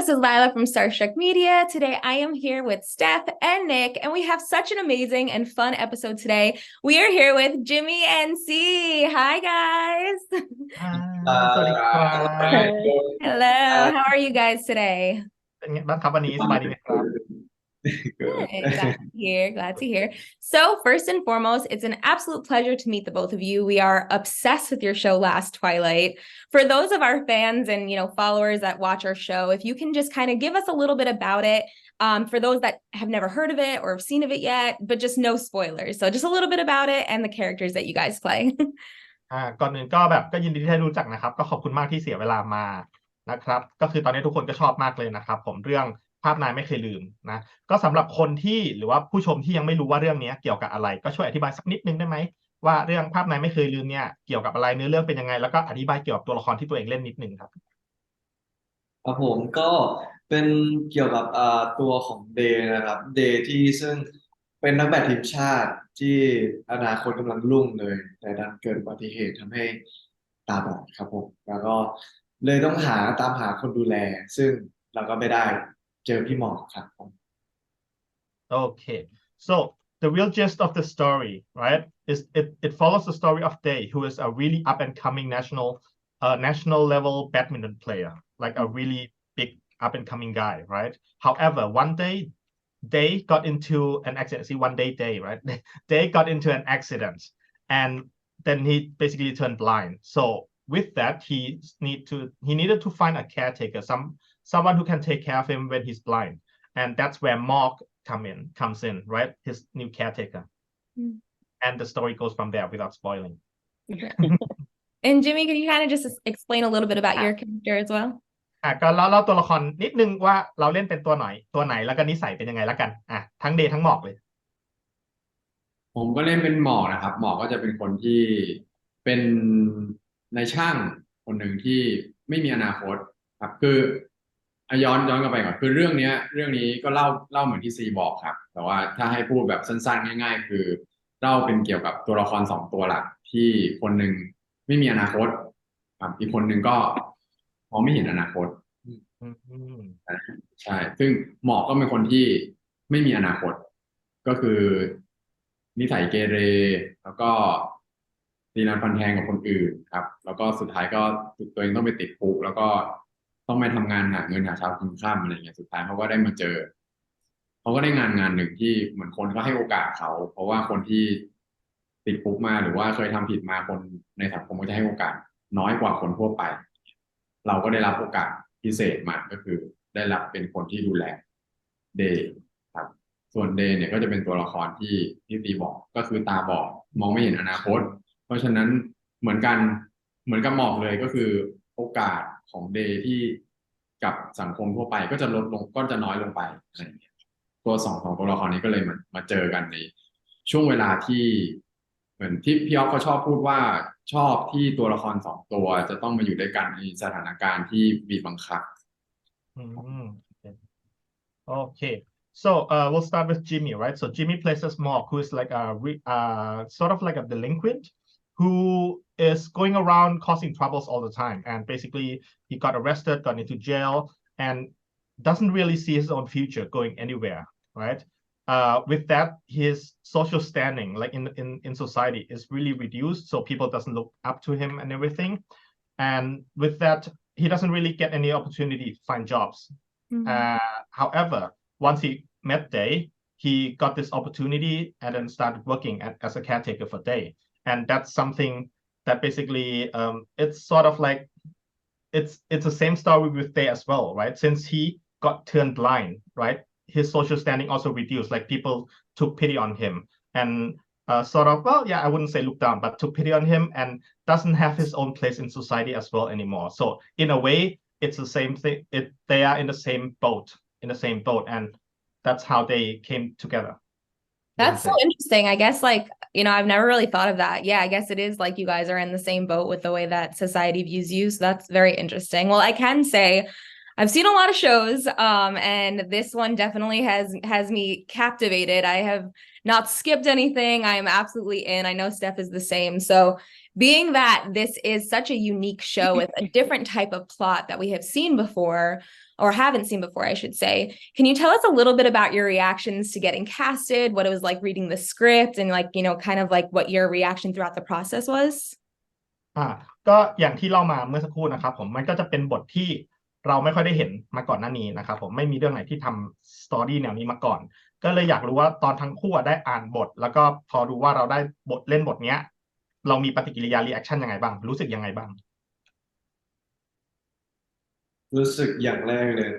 this is Lila from Starstruck Media. Today I am here with Steph and Nick, and we have such an amazing and fun episode today. We are here with Jimmy and C. Hi, guys. สวัสดีครับ Hello. How are you guys today? เป็นไงบ้างครับวันนี้สบายดีไหมครับ Good. Glad to hear. Glad to hear. So, first and foremost, it's an absolute pleasure to meet the both of you. We are obsessed with your show, Last Twilight. For those of our fans and followers that watch our show, if you can just kind of give us a little bit about it, for those that have never heard of it or have seen of it yet, but just no spoilers. So, just a little bit about it and the characters that you guys play. ก่อนอื่นก็ยินดีที่ได้รู้จักนะครับก็ขอบคุณมากที่เสียเวลามานะครับก็คือตอนนี้ทุกคนก็ชอบมากเลยนะครับผมเรื่องภาพนายไม่เคยลืมนะก็สำหรับคนที่หรือว่าผู้ชมที่ยังไม่รู้ว่าเรื่องนี้เกี่ยวกับอะไรก็ช่วยอธิบายสักนิดนึงได้ไหมว่าเรื่องภาพนายไม่เคยลืมเนี่ยเกี่ยวกับอะไรเนื้อเรื่องเป็นยังไงแล้วก็อธิบายเกี่ยวกับตัวละครที่ตัวเองเล่นนิดนึงครับครับผมก็เป็นเกี่ยวกับตัวของเดย์นะครับเดย์ที่ซึ่งเป็นนักแบดทีมชาติที่อนาคตกำลังรุ่งเลยแต่ดันเกิดอุบัติเหตุทำให้ตาบอดครับผมแล้วก็เลยต้องตามหาคนดูแลซึ่งเราก็ไม่ได้เจอพี่หมอครับผม Okay so the real gist of the story right is it follows the story of Day who is a really up and coming national level badminton player like a really big up and coming guy right however one day they got into an accident see one day they right they got into an accident and then he basically turned blind so with that he needed to find a caretaker someone who can take care of him when he's blind and that's where Mark comes in right his new caretaker and the story goes from there without spoiling And Jimmy, can you kind of just explain a little bit about your character as well? ก็เล่าตัวละครนิดนึงว่าเราเล่นเป็นตัวไหนแล้วก็นิสัยเป็นยังไงแล้วกันทั้งเดย์ทั้งหมอกเลยผมก็เล่นเป็นหมอนะครับหมอก็จะเป็นคนที่เป็นนายช่างคนหนึ่งที่ไม่มีอนาคตครับคือย้อนกลับไปก่อนคือเรื่องนี้ก็เล่าเหมือนที่ซีบอกครับแต่ว่าถ้าให้พูดแบบสั้นๆง่ายๆคือเล่าเป็นเกี่ยวกับตัวละครสองตัวหลักที่คนหนึ่งไม่มีอนาคตครับอีกคนหนึ่งก็มองไม่เห็นอนาคตใช่ซึ่งหมอก็เป็นคนที่ไม่มีอนาคตก็คือนิสัยเกเรแล้วก็ตีนันฟันแทงกับคนอื่นครับแล้วก็สุดท้ายก็ตัวเองต้องไปติดคุกแล้วก็ต้องไปทำงานหาเงินหาเช้ากินค่ำอะไรเงี้ยสุดท้ายเขาก็ได้มาเจอเขาก็ได้งานหนึ่งที่เหมือนคนก็ให้โอกาสเขาเพราะว่าคนที่ติดคุกมาหรือว่าเคยทำผิดมาคนในสังคมก็จะให้โอกาสน้อยกว่าคนทั่วไปเราก็ได้รับโอกาสพิเศษมาก็คือได้รับเป็นคนที่ดูแลเดย์ครับส่วนเดย์เนี่ยก็จะเป็นตัวละครที่ตีบอกก็คือตาบอดมองไม่เห็นอนาคตเพราะฉะนั้นเหมือนกับหมอกเลยก็คือโอกาสของเดย์ที่กับสังคมทั่วไปก็จะลดลงก็จะน้อยลงไปอะไรอย่างเงี้ยตัวสองของตัวละครนี้ก็เลยมาเจอกันในช่วงเวลาที่เหมือนที่พี่อ๊อฟเขาชอบพูดว่าชอบที่ตัวละครสองตัวจะต้องมาอยู่ด้วยกันในสถานการณ์ที่บีบบังคับOkay so we'll start with Jimmy right so Jimmy plays as Mark who is like sort of like a delinquent who is going around causing troubles all the time and basically he got arrested got into jail and doesn't really see his own future going anywhere right with that his social standing like in society is really reduced so people doesn't look up to him and everything and with that he doesn't really get any opportunity to find jobs however once he met Day he got this opportunity and then started working as a caretaker for Day and that's something that basically it's sort of like it's the same story with Day as well right since he got turned blind right his social standing also reduced like people took pity on him and sort of well yeah I wouldn't say look down but took pity on him and doesn't have his own place in society as well anymore so in a way it's the same thing they are in the same boat and that's how they came together. That's so interesting. I guess I've never really thought of that. Yeah, I guess it is like you guys are in the same boat with the way that society views you. So that's very interesting. Well, I can say I've seen a lot of shows, and this one definitely has me captivated. I have not skipped anything. I am absolutely in. I know Steph is the same. So being that this is such a unique show with a different type of plot that we have seen before, or haven't seen before, I should say. Can you tell us a little bit about your reactions to getting casted, what it was like reading the script, and like, kind of like what your reaction throughout the process was? ก็อย่างที่เล่ามาเมื่อสักครู่นะครับผมมันก็จะเป็นบทที่เราไม่ค่อยได้เห็นมาก่อนหน้านี้นะครับผมไม่มีเรื่องไหนที่ทำสตอรี่แนวนี้มาก่อนก็เลยอยากรู้ว่าตอนทั้งคู่ได้อ่านบทแล้วก็พอรู้ว่าเราได้บทเล่นบทเนี้ยเรามีปฏิกิริยารีแอคชั่นยังไงบ้างรู้สึกยังไงบ้างรู้สึกอย่างแรกเลย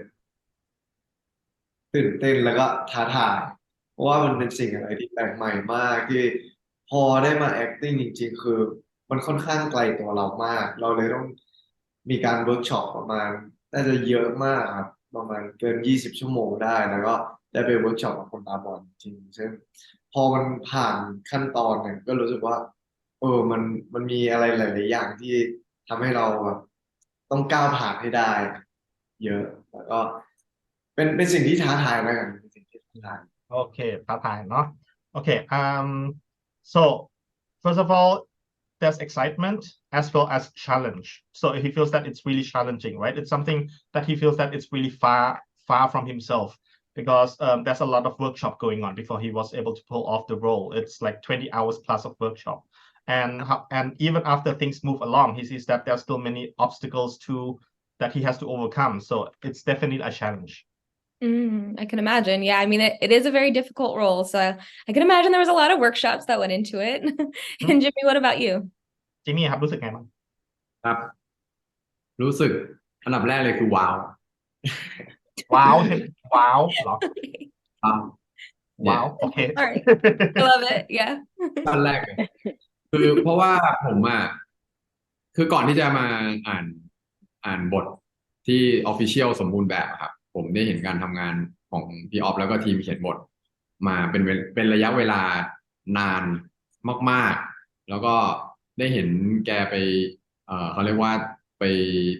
ตื่นเต้นแล้วก็ท้าทายเพราะว่ามันเป็นสิ่งอะไรที่แปลกใหม่มากที่พอได้มา acting จริงๆคือมันค่อนข้างไกลตัวเรามากเราเลยต้องมีการเวิร์กช็อปประมาณน่าจะเยอะมากครับประมาณเกิน20ชั่วโมงได้แล้วก็ได้ไปเวิร์กช็อปกับคนตาบอดจริงซึ่งพอมันผ่านขั้นตอนเนี่ยก็รู้สึกว่ามันมีอะไรหลายๆอย่างที่ทำให้เราแบบต้องก้าวผ่านให้ได้เยอะแล้วก็เป็นสิ่งที่ท้าทายแล้วกันเป็นสิ่งที่ท้าทาย โอเคท้าทายเนาะโอเคso first of all there's excitement as well as challenge so he feels that it's really challenging right it's something that he feels that it's really far from himself because there's a lot of workshop going on before he was able to pull off the role it's like 20 hours plus of workshop and even after things move along he sees that there's still many obstacles that he has to overcome so it's definitely a challenge I can imagine. Yeah, I mean, it is a very difficult role. So I can imagine there was a lot of workshops that went into it. And Jimmy, what about you? จิมมี่ครับรู้สึกไงบ้างครับรู้สึกอันดับแรกเลยคือว้าว ว้าวใช่ว้าวเหรอ ว้าว ว้าวโอเค All right. I love it. Yeah. ขั้นแรกเลยคือเพราะว่าผมคือก่อนที่จะมาอ่านบทที่ official สมบูรณ์แบบอะครับผมได้เห็นการทำงานของพี่ออฟแล้วก็ทีมเขียนบทมาเป็นระยะเวลานานมากๆแล้วก็ได้เห็นแกไปเขาเรียกว่าไป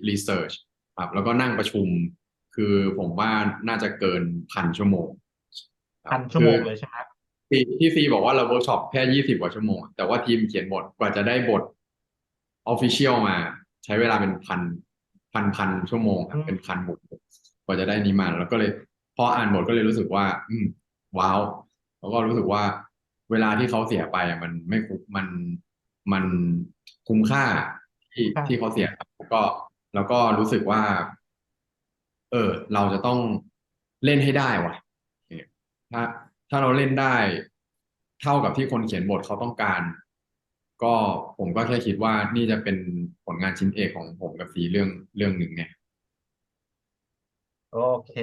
รีเสิร์ชครับแล้วก็นั่งประชุมคือผมว่าน่าจะเกิน1,000 ชั่วโมงครับ1,000 ชั่วโมงเลยใช่ไหมที่ซีบอกว่าเราเวิร์กช็อปแค่20 กว่าชั่วโมงแต่ว่าทีมเขียนบทกว่าจะได้บท official มาใช้เวลาเป็นพันชั่วโมงครับเป็นพันบทกว่าจะได้นี้มาแล้วก็เลยพออ่านบทก็เลยรู้สึกว่าว้าวแล้วก็รู้สึกว่าเวลาที่เขาเสียไปมันไม่คุ้มมันคุ้มค่าที่เขาเสียแล้วก็รู้สึกว่าเราจะต้องเล่นให้ได้ว่ะถ้าถ้าเราเล่นได้เท่ากับที่คนเขียนบทเขาต้องการก็ผมก็แค่คิดว่านี่จะเป็นผลงานชิ้นเอกของผมกับซีเรื่องหนึ่งเนี่ยโอเค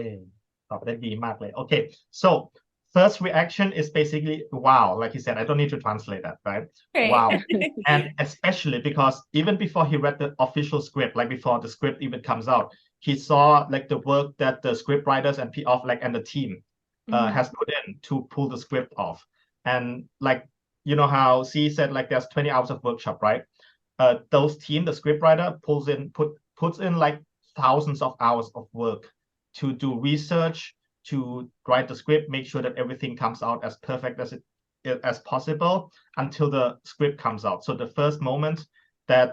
ตอบได้ดีมากเลย Okay so first reaction is basically wow like he said I don't need to translate that right wow and especially because even before he read the official script like before the script even comes out he saw like the work that the script writers and P-off like and the team has put in to pull the script off and like you know how C said like there's 20 hours of workshop right those team the script writer puts in like thousands of hours of work to do research to write the script make sure that everything comes out as perfect as possible until the script comes out so the first moment that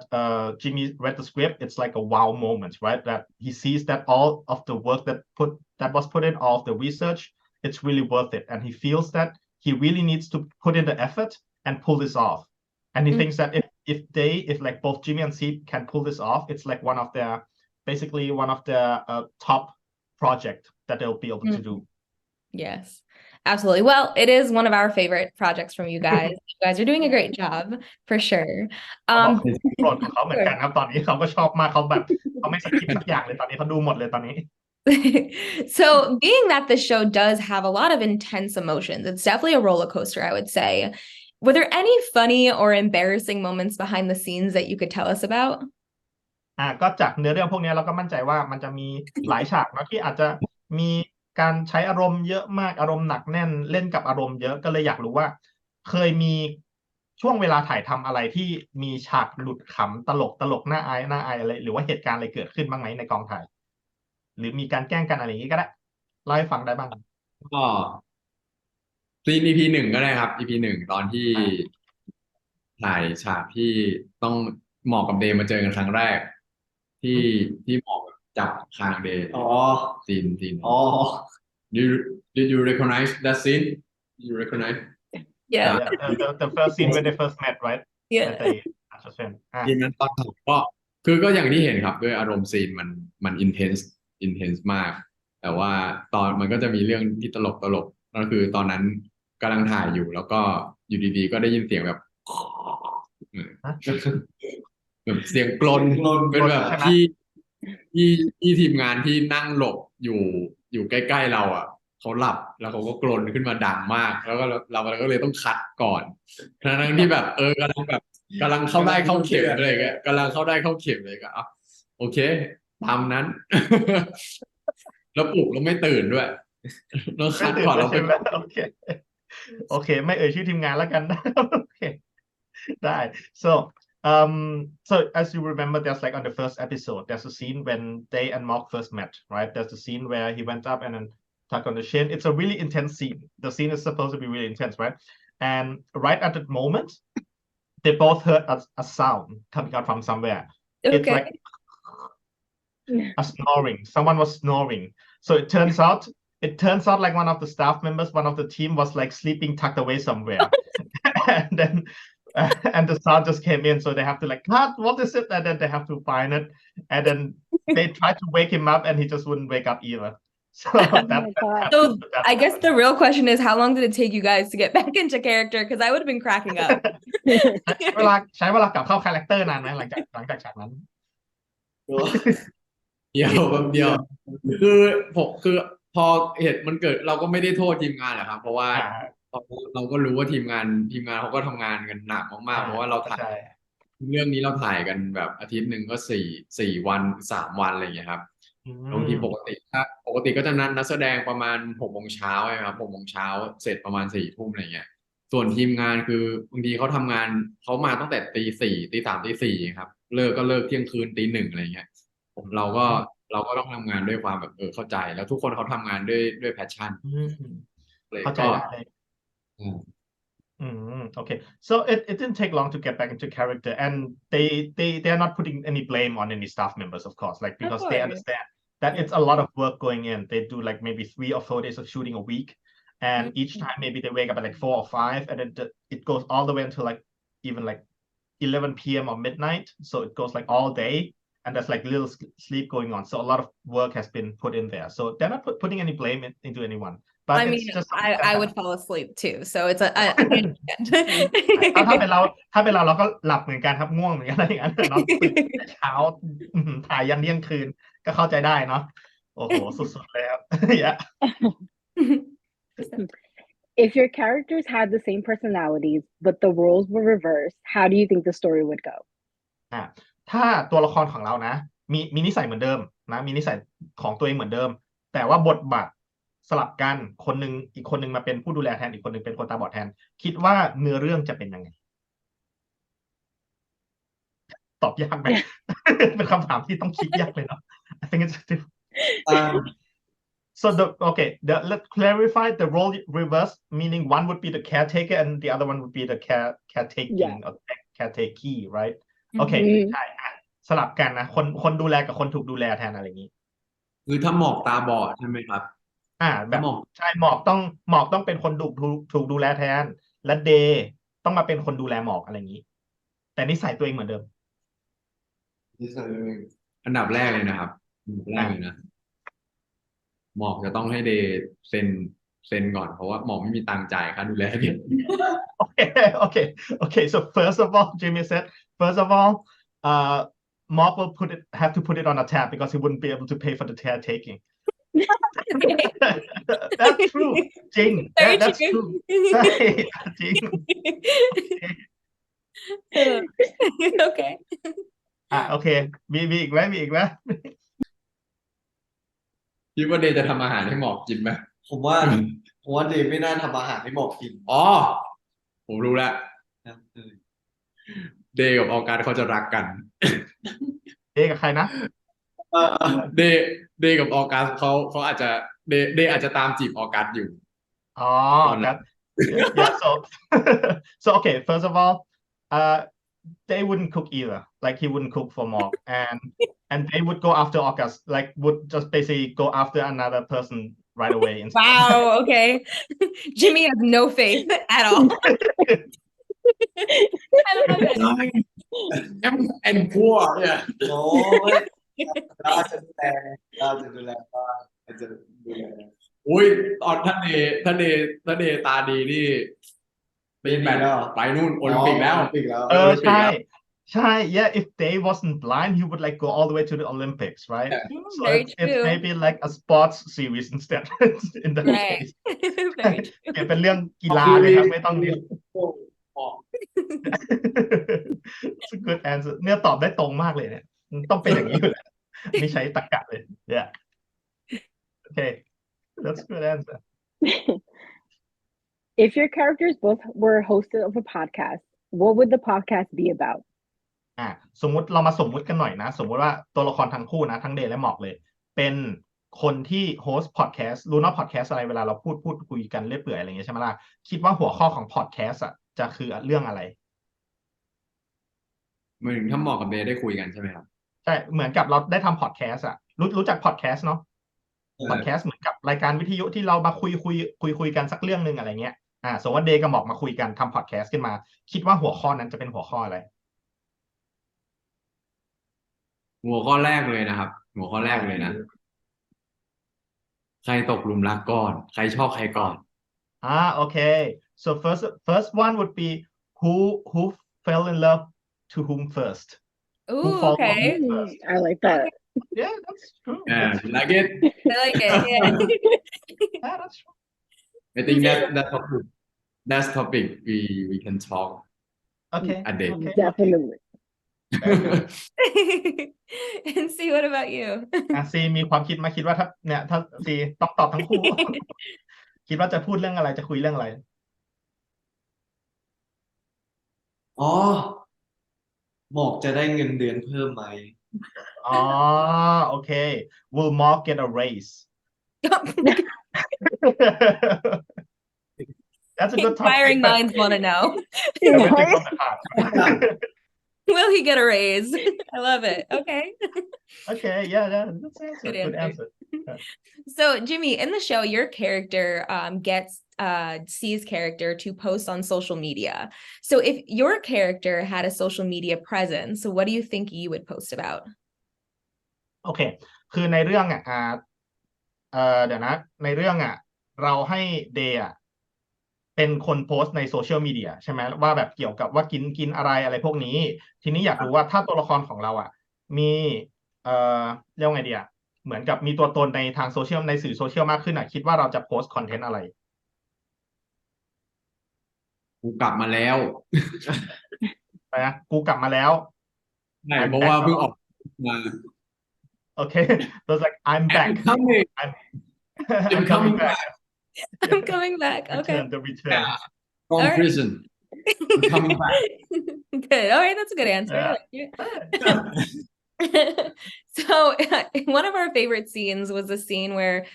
Jimmy read the script it's like a wow moment right that he sees that all of the work that was put in all of the research it's really worth it and he feels that he really needs to put in the effort and pull this off and he thinks that if like both Jimmy and C can pull this off it's like one of their top project that they'll be able to do. Yes, absolutely. Well, it is one of our favorite projects from you guys. You guys are doing a great job for sure. โปรดของเขาเหมือนกันครับตอนนี้เขาก็ชอบมากเขาแบบเขาไม่สกิปสักอย่างเลยตอนนี้เขาดูหมดเลยตอนนี้ So being that the show does have a lot of intense emotions, it's definitely a roller coaster, I would say. Were there any funny or embarrassing moments behind the scenes that you could tell us about? ก็จากเนื้อเรื่องพวกนี้เราก็มั่นใจว่ามันจะมีหลายฉากนะที่อาจจะมีการใช้อารมณ์เยอะมากอารมณ์หนักแน่นเล่นกับอารมณ์เยอะก็เลยอยากรู้ว่าเคยมีช่วงเวลาถ่ายทำอะไรที่มีฉากหลุดขำตลกน่าอายอะไรหรือว่าเหตุการณ์อะไรเกิดขึ้นบ้างไหมในกองถ่ายหรือมีการแกล้งกันอะไรอย่างนี้ก็ได้เล่าให้ฟังได้บ้างก็ซีน EP 1ก็ได้ครับ EP 1ตอนที่ถ่ายฉากที่ต้องหมอกกับเดย์มาเจอกันครั้งแรกที่หมอก จับคางเดย์ อ๋อ ซีน อ๋อ Did you recognize that scene? Did you recognize? Yeah. Yeah, the first scene when they first met, right? Yeah. That they assassin. ทีนั้นตอนจบก็อย่างที่เห็นครับด้วยอารมณ์ซีนมันintense มาก แต่ว่าตอนมันก็จะมีเรื่องที่ตลกก็คือตอนนั้นกำลังถ่ายอยู่แล้วก็อยู่ดีๆก็ได้ยินเสียงแบบแบบเสียงกลนเป็นแบบที่ทีมงานที่นั่งหลบอยู่ใกล้ๆเราอ่ะเขาหลับแล้วเขาก็กลนขึ้นมาดังมากแล้วก็เราก็เลยต้องคัดก่อนทั้งที่แบบกำลังเข้าได้เข้าเข็มอะไรเงี้ยกำลังเข้าได้เข้าเข็มเลยก็โอเคตามนั้น แล้วปลุกแล้วไม่ตื่นด้วยแล้วคัดก่อนเราเป็น โอเคไม่เอ่ยชื่อทีมงานแล้วกัน โอเคได้ so as you remember, there's like on the first episode, there's a scene when Day and Mark first met, right? There's a scene where he went up and then tugged on the chin. It's a really intense scene. The scene is supposed to be really intense, right? And right at that moment, they both heard a sound coming out from somewhere. It's like a snoring. Someone was snoring. So it turns out like one of the staff members, one of the team was like sleeping tucked away somewhere. And then and the sound just came in, so they have to like, what is it? And then they have to find it. And then they tried to wake him up and he just wouldn't wake up either. So So I guess the real question is, how long did it take you guys to get back into character? Because I would have been cracking up. ใช้เวลากลับเข้าคาแรคเตอร์นานไหมหลังจากฉากนั้น เดียวแป๊บเดียวคือพอเหตุมันเกิดเราก็ไม่ได้โทษทีมงานหรอกครับเพราะว่าเราก็รู้ว่าทีมงานเขาก็ทำงานกันหนักมากๆเพราะว่าเราถ่ายเรื่องนี้เราถ่ายกันแบบอาทิตย์หนึ่งก็สี่วัน3 วันอะไรอย่างเงี้ยครับบางทีปกติก็จะนัดแสดงประมาณ6 โมงเช้าครับ6 โมงเช้าเสร็จประมาณ4 ทุ่มอะไรเงี้ยส่วนทีมงานคือบางทีเขาทำงานเขามาตั้งแต่ตี 4 ตี 3 ตี 4ครับเลิกเที่ยงคืนตี 1อะไรเงี้ยเราก็ต้องทำงานด้วยความแบบเข้าใจแล้วทุกคนเขาทำงานด้วยแพชชั่นเข้าใจได้เลย Okay, so it didn't take long to get back into character, and they're not putting any blame on any staff members, of course, like because they understand that it's a lot of work going in. They do like maybe 3 or 4 days of shooting a week, and each time maybe they wake up at like 4 or 5, and then it goes all the way until like even like 11 p.m. or midnight. So it goes like all day, and there's like little sleep going on. So a lot of work has been put in there. So they're not putting any blame into anyone. But I mean, I would fall asleep too. So it's I ถ้าเป็นเราเราก็หลับเหมือนกันครับง่วงเหมือนกันอะไรอย่างนั้นเนาะตื่นเช้าถ่ายยันเที่ยงคืนก็เข้าใจได้เนาะโอ้โหสุดๆเลยครับ If your characters had the same personalities but the roles were reversed, how do you think the story would go? ถ้าตัวละครของเรานะมีนิสัยเหมือนเดิมนะมีนิสัยของตัวเองเหมือนเดิมแต่ว่าบทบาทสลับกันอีกคนนึงมาเป็นผู้ดูแลแทนอีกคนนึงเป็นคนตาบอดแทนคิดว่าเนื้อเรื่องจะเป็นยังไงตอบยากไหม เป็นคำถามที่ต้องคิดยากเลยเนาะ I think it's so let's clarify the role reverse, meaning one would be the caretaker and the other one would be the caretaking or caretakee, right? Okay ใช่สลับกันนะคนดูแลกับคนถูกดูแลแทนอะไรอย่างนี้คือถ้าหมอกตาบอดใช่ไหมครับแบบใช่หมอกต้องเป็นคนถูกดูแลแทนและเดย์ต้องมาเป็นคนดูแลหมอกอะไรอย่างนี้แต่นิสัยตัวเองเหมือนเดิมนิสัยตัวเองอันดับแรกเลยนะครับนะหมอกจะต้องให้เดย์เซ็นก่อนเพราะว่าหมอกไม่มีตังค์จ่ายค่าดูแลเด็กOkay. So first of all, Jimmy said, Mark will have to put it on a tab because he wouldn't be able to pay for the caretaking. That's true. จริง That's true. ใช่จริง Okay. โอเคมีอีกไหมคิดว่าเดย์จะทำอาหารให้หมอกกินไหมผมว่าเดย์ไม่น่าทำอาหารให้หมอกกินผมรู้แล้วเดย์กับออกัสเขาจะรักกันเดย์กับใครนะเดย์กับออกัสเขาอาจจะเดย์อาจจะตามจีบออกัสอยู่ออกัส yeah so okay first of all they wouldn't cook either. Like he wouldn't cook for Mark, and they would go after August. Like would just basically go after another person right away. Instead. Wow. Okay. Jimmy has no faith at all. I love it. and poor เนี่ย โอ้ยเราจะดูแลบ้านเราจะดูแล อุ้ยตอนท่านเดตาดีนี่เป็นแบบไปนู่นโอลิมปิกแล้ว โอลิมปิกแล้ว ใช่ yeah, if they wasn't blind he would like go all the way to the Olympics, right? So Very it's true. maybe like a sports series instead in that Right. case. Very true. เป็นเรื่องกีฬาเลยครับไม่ต้องเรียน It's a good answer เนี่ยตอบได้ตรงมากเลยเนี่ยต้องเป็นอย่างนี้อยู่แหละไม่ใช้ตรรกะเลย yeah okay that's a good answer If your characters both were hosts of a podcast, what would the podcast be about? สมมุติเรามาสมมุติกันหน่อยนะสมมุติว่าตัวละครทั้งคู่นะทั้งเดย์และหมอกเลยเป็นคนที่โฮสต์พอดแคสต์รู้นะพอดแคสต์อะไรเวลาเราพูดคุยกันเรื่อยเปื่อยอะไรอย่างเงี้ยใช่ไหมล่ะคิดว่าหัวข้อของพอดแคสต์จะคือเรื่องอะไร เหมือนถ้าหมอกับเบย์ได้คุยกันใช่ไหมครับ ใช่เหมือนกับเราได้ทำพอดแคสต์รู้จักพอดแคสต์เนาะพอดแคสต์เหมือนกับรายการวิทยุที่เรามาคุยกันสักเรื่องนึงอะไรเงี้ยสมมติว่าเดย์กับหมอกมาคุยกันทำพอดแคสต์ขึ้นมาคิดว่าหัวข้อนั้นจะเป็นหัวข้ออะไร หัวข้อแรกเลยนะครับ หัวข้อแรกเลยนะใครตกหลุมรักก่อนใครชอบใครก่อน okay so first one would be who fell in love to whom first Ooh, who fall okay. in love first I like that. yeah that's true you like it I like it. Yeah. yeah that's true I think that's topic we can talk okay a day okay Definitely. And see, what about you? ซีมีความคิดมาคิดว่าถ้าซีต้องตอบทั้งคู่ คิดว่าจะพูดเรื่องอะไรจะคุยเรื่องอะไร อ๋อหมอกจะได้เงินเดือนเพิ่มไหม okay will Mark get a raise that's a good topic Inquiring minds want to know. Everything from the heart. Will he get a raise? I love it. Okay. Okay, yeah, that's answer. Good Good answer. answer. So, Jimmy, in the show, your character gets C's character to post on social media. So, if your character had a social media presence, what do you think you would post about? Okay คือในเรื่องเดี๋ยวนะในเรื่องเราให้เดย์เป็นคนโพสต์ในโซเชียลมีเดียใช่ไหมว่าแบบเกี่ยวกับว่ากินอะไรพวกนี้ทีนี้อยากรู้ว่าถ้าตัวละครของเรามีเรียกว่าไงดีเหมือนกับมีตัวตนในทางโซเชียลในสื่อโซเชียลมากขึ้นคิดว่าเราจะโพสต์คอนเทนต์อะไรกูกลับมาแล้ว นะกูกลับมาแล้ว ใช่เพราะว่าเพิ่งออกมา Okay so it's like I'm back I'm coming back I'm coming back. Okay. Return from All right. prison I'm coming back Good. All right, that's a good answer. I like it. So one of our favorite scenes was the scene where,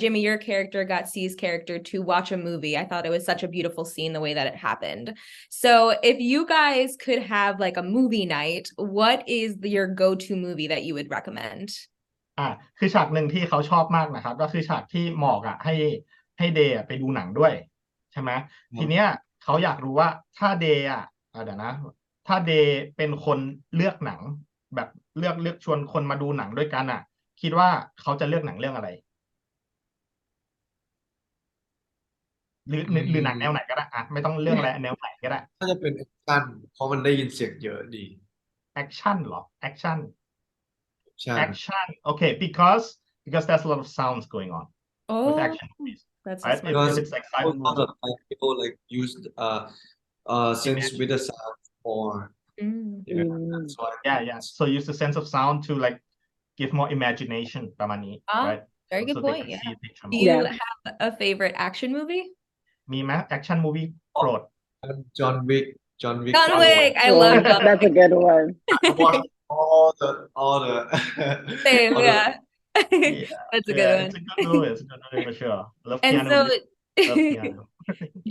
Jimmy, your character got C's character to watch a movie. I thought it was such a beautiful scene, the way that it happened. So if you guys could have like a movie night, what is your go-to movie that you would recommend? คือฉากหนึ่งที่เขาชอบมากนะครับก็คือฉากที่หมอกให้เดย์ไปดูหนังด้วยใช่ไหมทีเนี้ยเขาอยากรู้ว่าถ้าเดย์เดี๋ยวนะถ้าเดย์เป็นคนเลือกหนังแบบเลือกชวนคนมาดูหนังด้วยกันคิดว่าเขาจะเลือกหนังเรื่องอะไรหรือหนังแนวไหนก็ได้ไม่ต้องเรื่องอะไรแนวไหนก็ได้น่าจะเป็นแอคชั่นเพราะมันได้ยินเสียงเยอะดีแอคชั่นเหรอแอคชั่น ใช่ action okay because there's a lot of sounds going on with Oh, action movies that's right a smart because if it's like silent most of the time people like use sense with the sound more that's why yeah so use the sense of sound to like give more imagination ประมาณนี้ right very good so they point. can Yeah. see a picture Do more. you have a favorite action movie? มีไหม action movie โปรด John Wick John Wick. I love John That's a good one. I watch all the Same, all yeah. That's a good yeah one. it's a good movie for sure love And Keanu so Reeves. Love Keanu.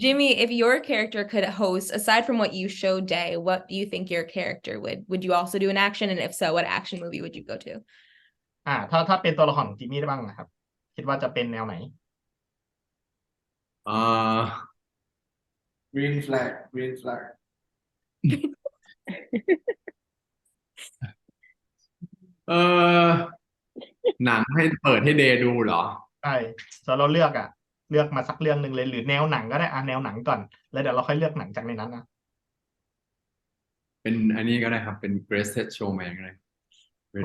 Jimmy, if your character could host, aside from what you showed Day, what do you think your character would you also do an action? And if so, what action movie would you go to? ถ้าเป็นตัวละครของจิมมี่ได้บ้างนะครับ คิดว่าจะเป็นแนวไหน อ่า green flag green flag หนังให้เปิดให้เดย์ดูเหรอ ใช่ส่วนเราเลือกมาสักเรื่องหนึ่งเลยหรือแนวหนังก็ได้แนวหนังก่อนแล้วเดี๋ยวเราค่อยเลือกหนังจากในนั้นนะ เป็นอันนี้ก็ได้ครับเป็น Greatest Showman ก็ได้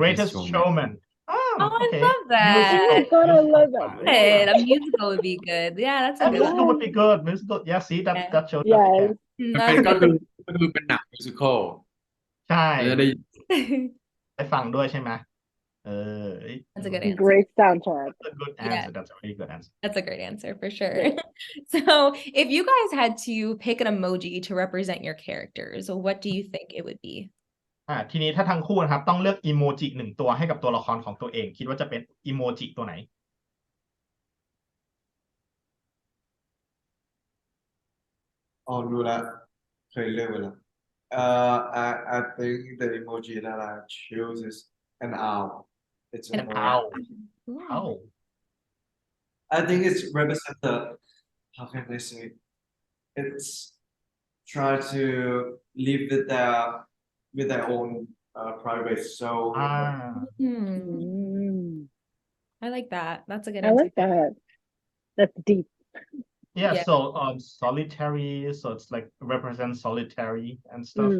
Greatest Showman Oh, okay. I love that. Oh God, I love that. Good. A musical would be good. Yeah, that's a good Musical one. would be good. Musical, yeah. See that Yeah. that shows Yes. that we can. มันเป็นก็คือเป็นหนังมิวสิคอล ใช่ จะได้ ได้ฟังด้วยใช่ไหมThat's a good answer. Great soundtrack. That's a good answer. That's a really good answer. That's a great answer for sure. Yeah. So, if you guys had to pick an emoji to represent your characters, what do you think it would be? ทีนี้ถ้าทั้งคู่นะครับต้องเลือกอีโมจิหนึ่งตัวให้กับตัวละครของตัวเองคิดว่าจะเป็นอีโมจิตัวไหน ดูแล้วเคยเลือกไปแล้วI think the emoji that I choose is an owl. It's An a bird. owl. Ooh. Owl. I think it's represent the how can I say it? It's try to live with their own private soul. I like that. That's a good I answer. like that. That's deep. Yeah, Yeah. so solitary, so it's like represents solitary and stuff.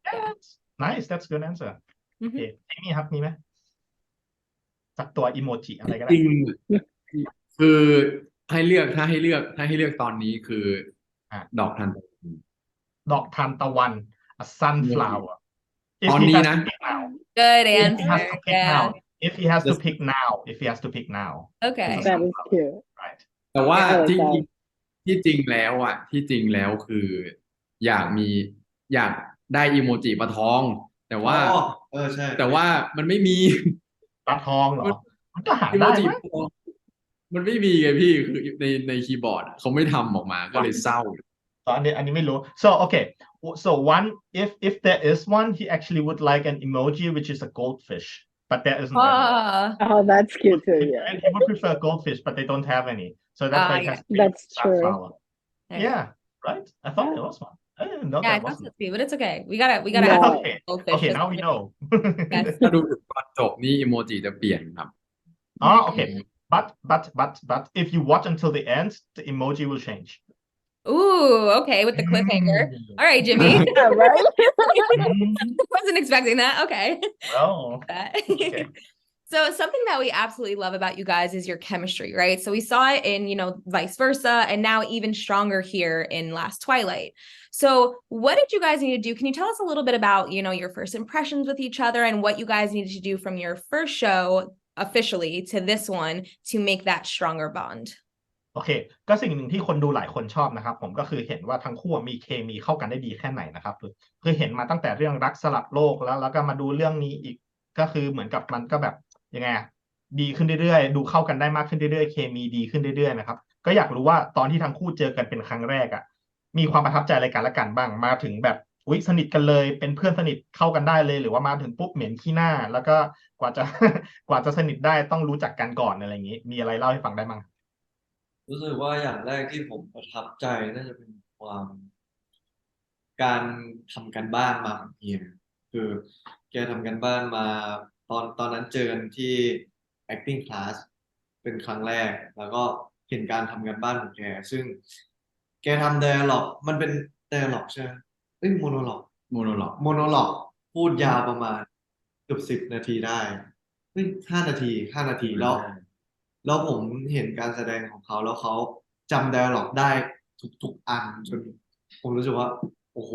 Yeah, that's nice. That's a good answer. Mhm. Okay, นี่ครับมีไหมสักตัวอีโมจิอะไรก็ จ ได้ ริงคือให้เลือกถ้าให้เลือกตอนนี้คือดอกทานตะวัน ดอกทานตะวัน a sunflower. ตอนนี้นะ Good If he has answer. to pick Yeah. now. If he has to pick now. If he has to pick now. Okay. That is cute. Right. แต่ว่า I like ที่ that. ที่จริงแล้วคืออยากได้อีโมจิปลาทอง แต่ว่า ใช่ แต่ว่ามันไม่มี ปลาทองเหรอ มันก็หา อีโม ได้ จิ ไหม ปลาทองมันไม่มีไงพี่คือในคีย์บอร์ดเขาไม่ทำออกมาก็เลยเศร้า อันนี้ไม่รู้ so okay so one if there is one he actually would like an emoji which is a goldfish but there isn't any. Oh, that's cute too. Yeah. And he would prefer goldfish but they don't have any so that's why he has to pick That's true. sunflower. Yeah, right. I thought there was one. I didn't know Yeah, I that thought wasn't. so too, but it's okay. We gotta Yeah. ask Okay. goldfish. Okay, now we know. Yes. ถ้าดูถึงตอนจบนี่อีโมจิจะเปลี่ยนครับ Okay. But if you watch until the end, the emoji will change. Ooh, okay, with the cliffhanger. All right, Jimmy. Yeah, right? Wasn't expecting that. Okay. Well, okay. So something that we absolutely love about you guys is your chemistry, right? So we saw it in, vice versa, and now even stronger here in Last Twilight. So what did you guys need to do? Can you tell us a little bit about, your first impressions with each other and what you guys needed to do from your first show officially to this one to make that stronger bond? โอเคก็สิ่งหนึ่งที่คนดูหลายคนชอบนะครับผมก็คือเห็นว่าทั้งคู่มีเคมีเข้ากันได้ดีแค่ไหนนะครับคือเห็นมาตั้งแต่เรื่องรักสลับโลกแล้วก็มาดูเรื่องนี้อีกก็คือเหมือนกับมันก็แบบยังไงดีขึ้นเรื่อยๆดูเข้ากันได้มากขึ้นเรื่อยๆเคมีดีขึ้นเรื่อยๆนะครับก็อยากรู้ว่าตอนที่ทั้งคู่เจอกันเป็นครั้งแรกอ่ะมีความประทับใจอะไรกันละกันบ้างมาถึงแบบสนิทกันเลยเป็นเพื่อนสนิทเข้ากันได้เลยหรือว่ามาถึงปุ๊บเหม็นขี้หน้าแล้วก็กว่าจะสนิทได้ต้องรู้จักกันก่อนอะไรอย่างนี้มีอะไรเล่าให้ฟังได้มั้งรู้สึกว่าอย่างแรกที่ผมประทับใจน่าจะเป็นการทำกันบ้านมาของเฮียคือแกทำกันบ้านมาตอนนั้นเจอกันที่ acting class เป็นครั้งแรกแล้วก็เห็นการทำกันบ้านของแกซึ่งแกทำ dialogue มันเป็น dialogue ใช่ไหมmonologue พูดยาวประมาณเกือบ10 นาทีได้5 นาทีแล้วผมเห็นการแสดงของเขาแล้วเขาจำ dialogue ได้ทุกอันจนผมรู้สึกว่าโอ้โห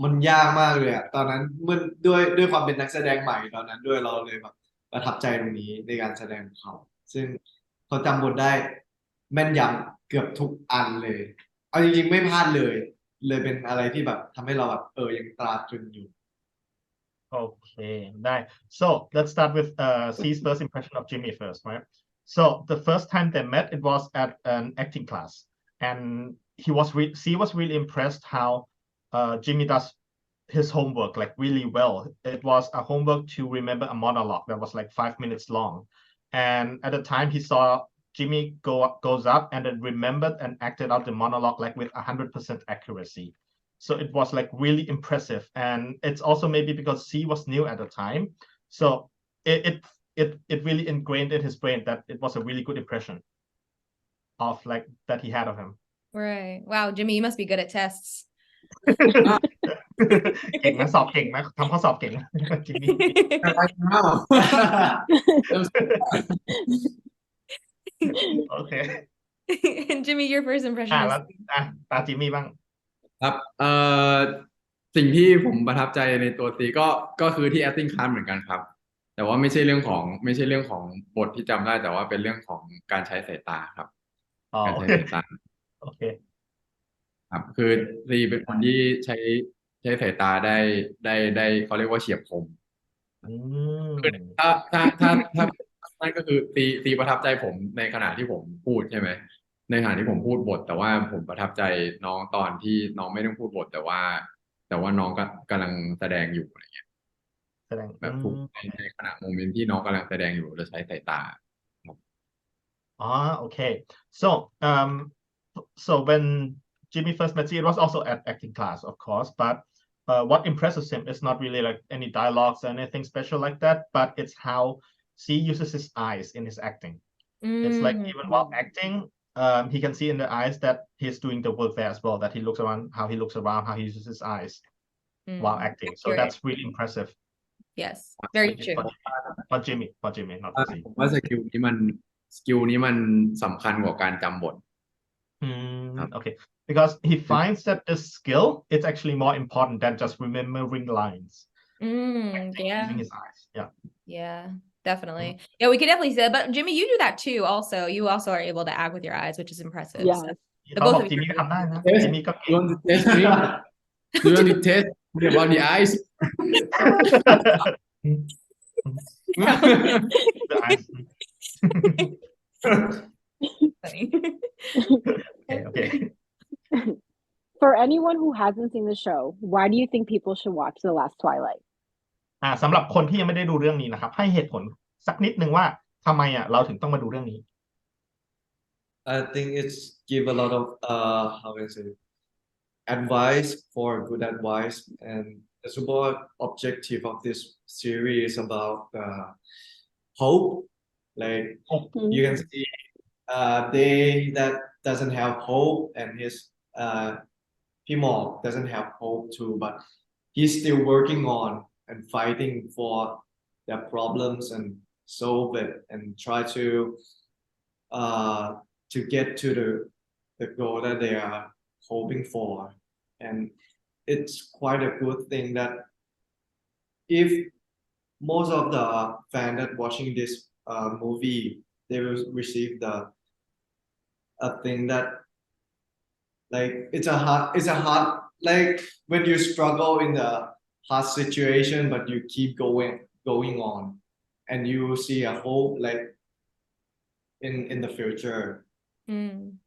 มันยากมากเลยอะตอนนั้นมันด้วยความเป็นนักแสดงใหม่ตอนนั้นด้วยเราเลยแบบประทับใจตรงนี้ในการแสดงของเขาซึ่งเขาจำบทได้แม่นยำเกือบทุกอันเลยเอาจริงๆไม่พลาดเลยเป็นอะไรที่แบบทำให้เราแบบยังตราตรึงอยู่ Okay, nice. So let's start with C's first impression of Jimmy first, right? So the first time they met, it was at an acting class, and she was really impressed how Jimmy does his homework like really well. It was a homework to remember a monologue that was like 5 minutes long, and at the time he saw Jimmy goes up and then remembered and acted out the monologue like with 100% accuracy. So it was like really impressive, and it's also maybe because C was new at the time, so it really ingrained in his brain that it was a really good impression of like that he had of him. Right. Wow, Jimmy, you must be good at tests. เก่งไหมสอบเก่งไหมทำข้อสอบเก่งไหมจิมมี่ โอเค And Jimmy, your first impression แล้ว of ตาจิมมี่บ้าง ครับสิ่งที่ผมประทับใจในตัวซีก็คือที่ acting class เหมือนกันครับ แต่ว่าไม่ใช่เรื่องของบทที่จำได้แต่ว่าเป็นเรื่องของการใช้สายตาครับ อ๋อ การ โอ ใช้ เค สายตา โอเค ครับคือซีเป็นคนที่ใช้สายตาได้เขาเรียกว่าเฉียบคม อืม คือถ้านั่นก็คือตีประทับใจผมในขณะที่ผมพูดใช่ไหมในขณะที่ผมพูดบท แต่ว่าผมประทับใจน้องตอนที่น้องไม่ต้องพูดบท แต่ว่าน้องก็กำลังแสดงอยู่อะไรเงี้ย แสดง แบบทุกในขณะโมเมนต์ที่น้องกำลังแสดงอยู่จะใช้สายตา okay. So when Jimmy first met C, it was also at acting class, of course, but what impresses him is not really like any dialogues or anything special like that, but it's how C uses his eyes in his acting. It's like even while acting, he can see in the eyes that he's doing the work there as well, that he looks around, how he uses his eyes while acting. So that's really impressive. Yes, very true. For Jimmy, not for C. ผมว่าสกิลนี้มันสำคัญกว่าการจำบท Okay, because he finds that the skill is actually more important than just remembering lines. Yeah. Using his eyes. Yeah, definitely. Yeah, we could definitely say that. But Jimmy, you do that too also. You also are able to act with your eyes, which is impressive. Yes. So, เขาบอกจิมมี่ก็ทำได้นะจิมมี่ก็เก่ง You want to test me? Do you want to test me about the eyes? The eyes. funny. Okay. For anyone who hasn't seen the show, why do you think people should watch The Last Twilight? สำหรับคนที่ยังไม่ได้ดูเรื่องนี้นะครับให้เหตุผลสักนิดนึงว่าทำไมเราถึงต้องมาดูเรื่องนี้ I think it's give a lot of how can I say advice for good advice, and the super objective of this series is about hope. Like you can see they that doesn't have hope, and his Pimok doesn't have hope too, but he's still working on and fighting for their problems and solve it and try to get to the goal that they are hoping for. And it's quite a good thing that if most of the fans that watching this movie, they will receive a thing that like it's a hard like when you struggle in the hard situation, but you keep going on, and you see a hope like in the future. Thing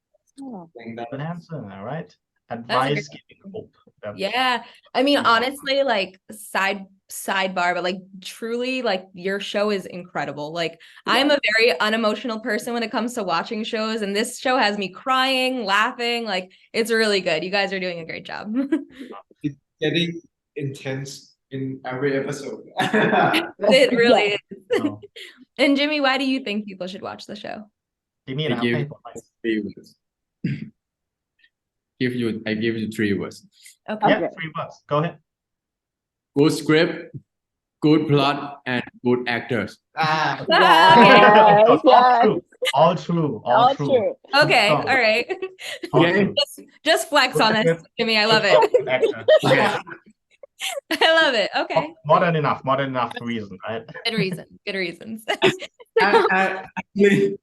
that Good answer, all right. Advice giving hope. Yeah, I mean, honestly, like sidebar, but like truly, like your show is incredible. Like I'm a very unemotional person when it comes to watching shows, and this show has me crying, laughing. Like it's really good. You guys are doing a great job. It's getting intense in every episode. It really is. Oh. And Jimmy, why do you think people should watch the show? จิมมี่ I นะครับ give ให้ผมหน่อย 3 words. I give you 3 words. Okay. Yeah, 3 words. Go ahead. Good script, good plot, and good actors. All true. Okay, Oh. all right. Okay. Just flex on this, Jimmy. I love it. Okay. I love it. Okay. More than enough reason, right? Good reasons. Actually,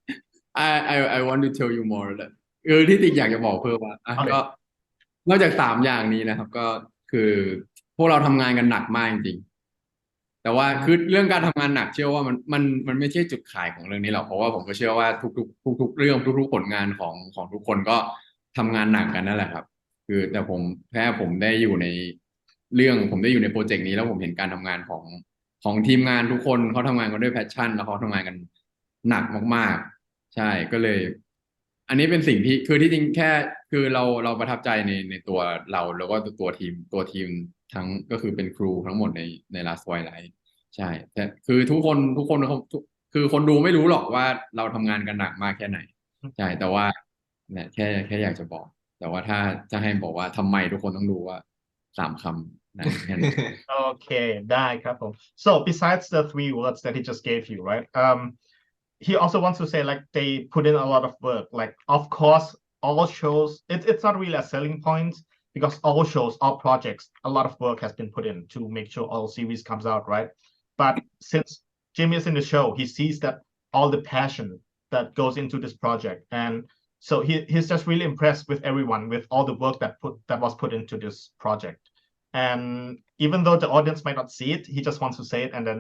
I want to tell you more ที่ติ๊กอยากจะบอกเพิ่มว่าก็นอกจาก3 อย่างนี้นะครับก็คือพวกเราทำงานกันหนักมากจริง แต่ว่าคือเรื่องการทำงานหนักเชื่อว่ามันไม่ใช่จุดขายของเรื่องนี้หรอกเพราะว่าผมก็เชื่อว่าทุกเรื่องทุกผลงานของทุกคนก็ทำงานหนักกันนั่นแหละครับคือแต่ผมได้อยู่ในผมได้อยู่ในโปรเจกต์นี้แล้วผมเห็นการทำงานของทีมงานทุกคนเขาทำงานกันด้วยแพชชั่นแล้วเขาทำงานกันหนักมากๆใช่ก็เลย อันนี้เป็นสิ่งที่คือที่จริงแค่คือเราประทับใจในตัวเราแล้วก็ตัวทีมทั้งก็คือเป็นครูทั้งหมดใน Last Twilight ใช่แต่คือทุกคนคือคนดูไม่รู้หรอกว่าเราทำงานกันหนักมากแค่ไหนใช่แต่ว่าเนี่ยแค่อยากจะบอก แต่ว่าถ้าจะให้บอกว่าทำไมทุกคนต้องดูว่า3 คำนะแค่นั้น Okay, ได้ครับผม So besides the 3 words that he just gave you, right? He also wants to say like they put in a lot of work. Like of course, all shows it's not really a selling point because all shows, all projects, a lot of work has been put in to make sure all series comes out, right? But since Jimmy is in the show, he sees that all the passion that goes into this project, and so he's just really impressed with everyone with all the work that was put into this project. And even though the audience might not see it, he just wants to say it and then